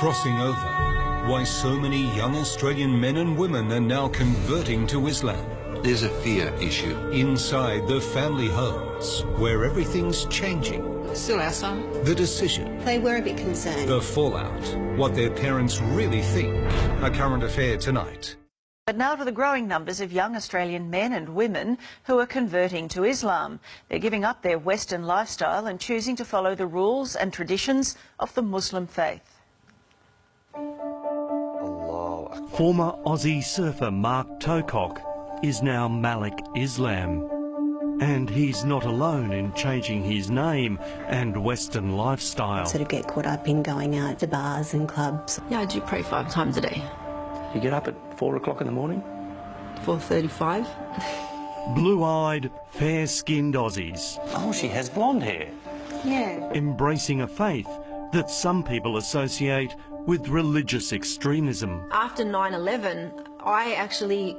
Crossing over. Why so many young Australian men and women are now converting to Islam. There's a fear issue. Inside the family homes, where everything's changing. Still our son. The decision. They were a bit concerned. The fallout. What their parents really think. A current affair tonight. But now to the growing numbers of young Australian men and women who are converting to Islam. They're giving up their Western lifestyle and choosing to follow the rules and traditions of the Muslim faith. Former Aussie surfer Mark Tocock is now Malik Islam. And he's not alone in changing his name and Western lifestyle. Sort of get caught up in going out to bars and clubs. Yeah, I do pray 5 times a day. You get up at 4 o'clock in the morning? 4:35. Blue-eyed, fair-skinned Aussies. Oh, she has blonde hair. Yeah. Embracing a faith that some people associate with religious extremism. After 9/11, I actually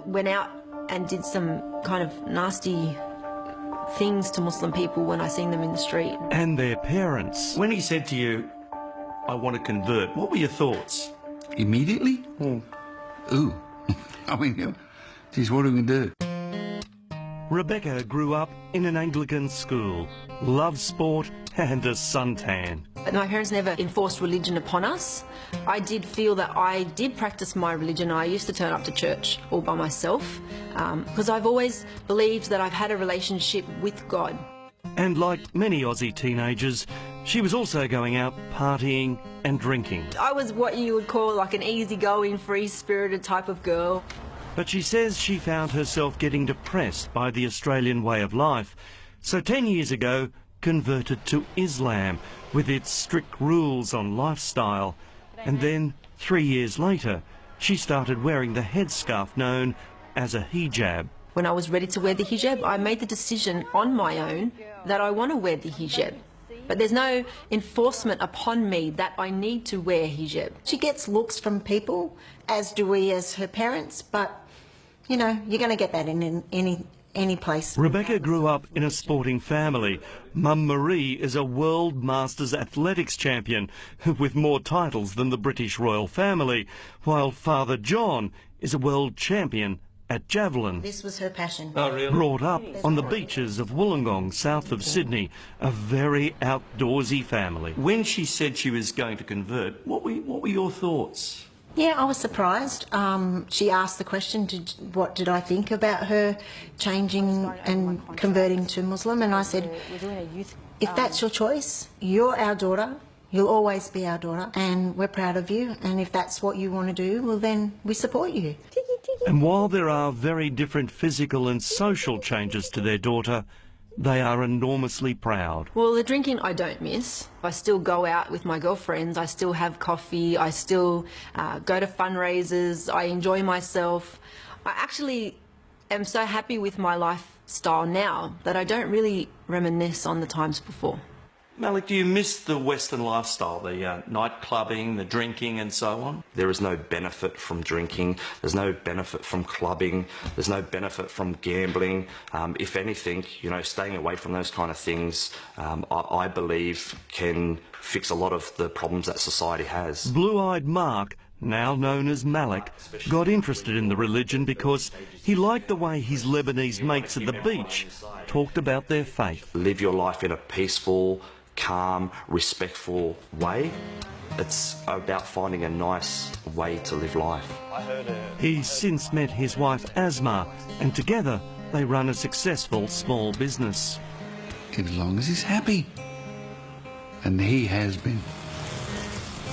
went out and did some kind of nasty things to Muslim people when I seen them in the street. And their parents. When he said to you, I want to convert, what were your thoughts? Immediately? Ooh. I mean, geez, what are we going to do? Rebecca grew up in an Anglican school, loved sport and a suntan. My parents never enforced religion upon us. I did feel that I did practice my religion. I used to turn up to church all by myself because I've always believed that I've had a relationship with God. And like many Aussie teenagers, she was also going out partying and drinking. I was what you would call like an easygoing, free-spirited type of girl. But she says she found herself getting depressed by the Australian way of life. So 10 years ago, converted to Islam with its strict rules on lifestyle. And then 3 years later, she started wearing the headscarf known as a hijab. When I was ready to wear the hijab, I made the decision on my own that I want to wear the hijab. But there's no enforcement upon me that I need to wear hijab. She gets looks from people, as do we as her parents, but, you know, you're going to get that in any place. Rebecca grew up in a sporting family. Mum Marie is a World Masters athletics champion with more titles than the British royal family, while Father John is a world champion at javelin. This was her passion. Oh, really? Brought up on the beaches of Wollongong, south of Sydney, a very outdoorsy family. When she said she was going to convert, what were your thoughts? Yeah, I was surprised. She asked the question, what did I think about her changing and converting to Muslim? And I said, if that's your choice, you're our daughter, you'll always be our daughter, and we're proud of you. And if that's what you want to do, well, then we support you. And while there are very different physical and social changes to their daughter, they are enormously proud. Well, the drinking I don't miss. I still go out with my girlfriends, I still have coffee, I still go to fundraisers, I enjoy myself. I actually am so happy with my lifestyle now that I don't really reminisce on the times before. Malik, do you miss the Western lifestyle, the night clubbing, the drinking and so on? There is no benefit from drinking, there's no benefit from clubbing, there's no benefit from gambling. If anything, you know, staying away from those kind of things, I believe can fix a lot of the problems that society has. Blue-eyed Mark, now known as Malik, got interested in the religion because he liked the way his Lebanese mates at the beach talked about their faith. Live your life in a peaceful, calm, respectful way. It's about finding a nice way to live life. He's since met his wife Asma, and together they run a successful small business. As long as he's happy. And he has been.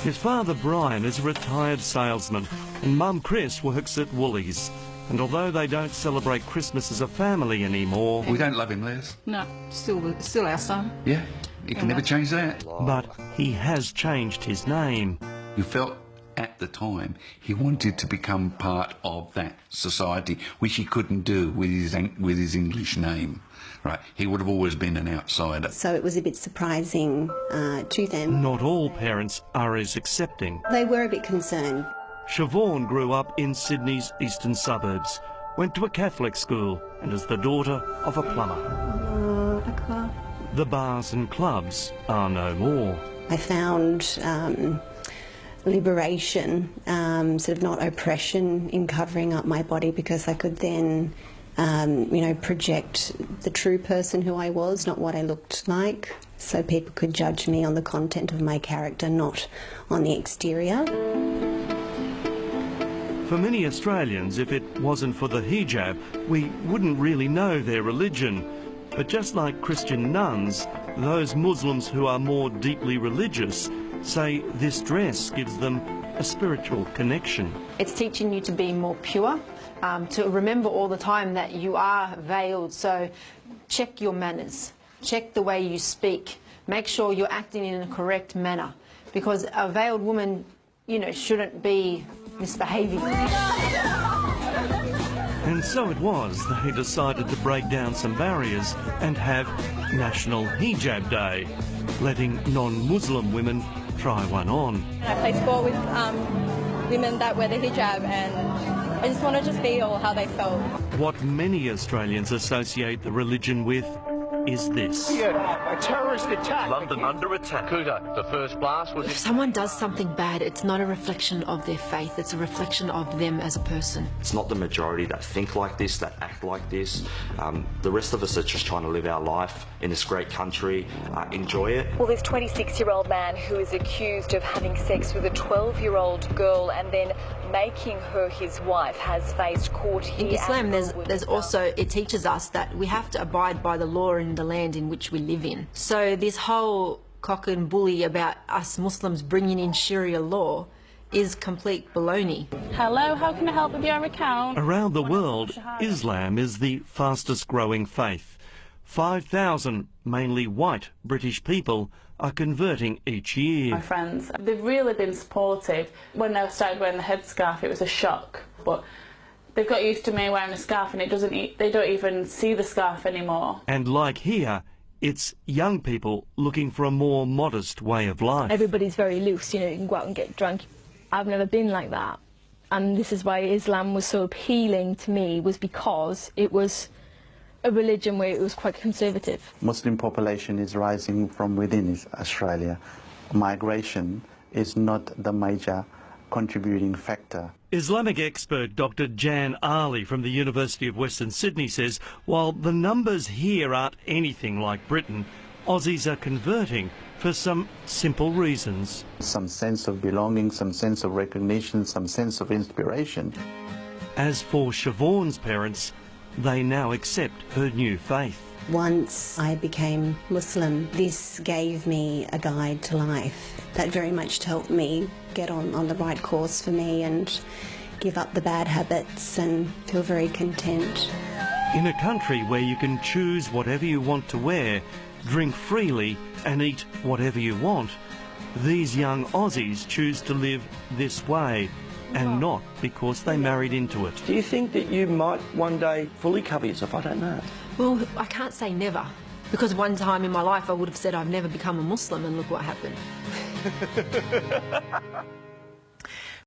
His father Brian is a retired salesman, and Mum Chris works at Woolies. And although they don't celebrate Christmas as a family anymore... We don't love him, Les. No, still our son. Yeah, you can never change that. But he has changed his name. You felt at the time he wanted to become part of that society, which he couldn't do with his English name. Right, he would have always been an outsider. So it was a bit surprising to them. Not all parents are as accepting. They were a bit concerned. Siobhan grew up in Sydney's eastern suburbs, went to a Catholic school, and is the daughter of a plumber. The bars and clubs are no more. I found liberation, sort of not oppression in covering up my body, because I could then, you know, project the true person who I was, not what I looked like, so people could judge me on the content of my character, not on the exterior. For many Australians, if it wasn't for the hijab, we wouldn't really know their religion. But just like Christian nuns, those Muslims who are more deeply religious say this dress gives them a spiritual connection. It's teaching you to be more pure, to remember all the time that you are veiled, so check your manners, check the way you speak, make sure you're acting in a correct manner, because a veiled woman, you know, shouldn't be misbehaving. And so it was they decided to break down some barriers and have National Hijab Day, letting non-Muslim women try one on. I play sport with women that wear the hijab, and I just want to feel how they felt. What many Australians associate the religion with is this. A terrorist attack. London under attack. Kuta, the first blast was... If someone does something bad, it's not a reflection of their faith, it's a reflection of them as a person. It's not the majority that think like this, that act like this. The rest of us are just trying to live our life in this great country, enjoy it. Well, this 26-year-old man who is accused of having sex with a 12-year-old girl and then making her his wife has faced court here. In Islam, there's also, it teaches us that we have to abide by the law in the land in which we live in. So this whole cock and bully about us Muslims bringing in Sharia law is complete baloney. Hello, how can I help with your account? Around the world, Islam is the fastest growing faith. 5,000, mainly white British people, are converting each year. My friends, they've really been supportive. When I started wearing the headscarf, it was a shock, but they've got used to me wearing a scarf, and they don't even see the scarf anymore. And like here, it's young people looking for a more modest way of life. Everybody's very loose, you know, you can go out and get drunk. I've never been like that, and this is why Islam was so appealing to me, was because it was a religion where it was quite conservative. Muslim population is rising from within Australia. Migration is not the major contributing factor. Islamic expert Dr. Jan Ali from the University of Western Sydney says while the numbers here aren't anything like Britain, Aussies are converting for some simple reasons. Some sense of belonging, some sense of recognition, some sense of inspiration. As for Siobhan's parents, they now accept her new faith. Once I became Muslim, this gave me a guide to life that very much helped me get on the right course for me and give up the bad habits and feel very content. In a country where you can choose whatever you want to wear, drink freely and eat whatever you want, these young Aussies choose to live this way, and not because they married into it. Do you think that you might one day fully cover yourself? I don't know. Well, I can't say never, because one time in my life I would have said I've never become a Muslim, and look what happened.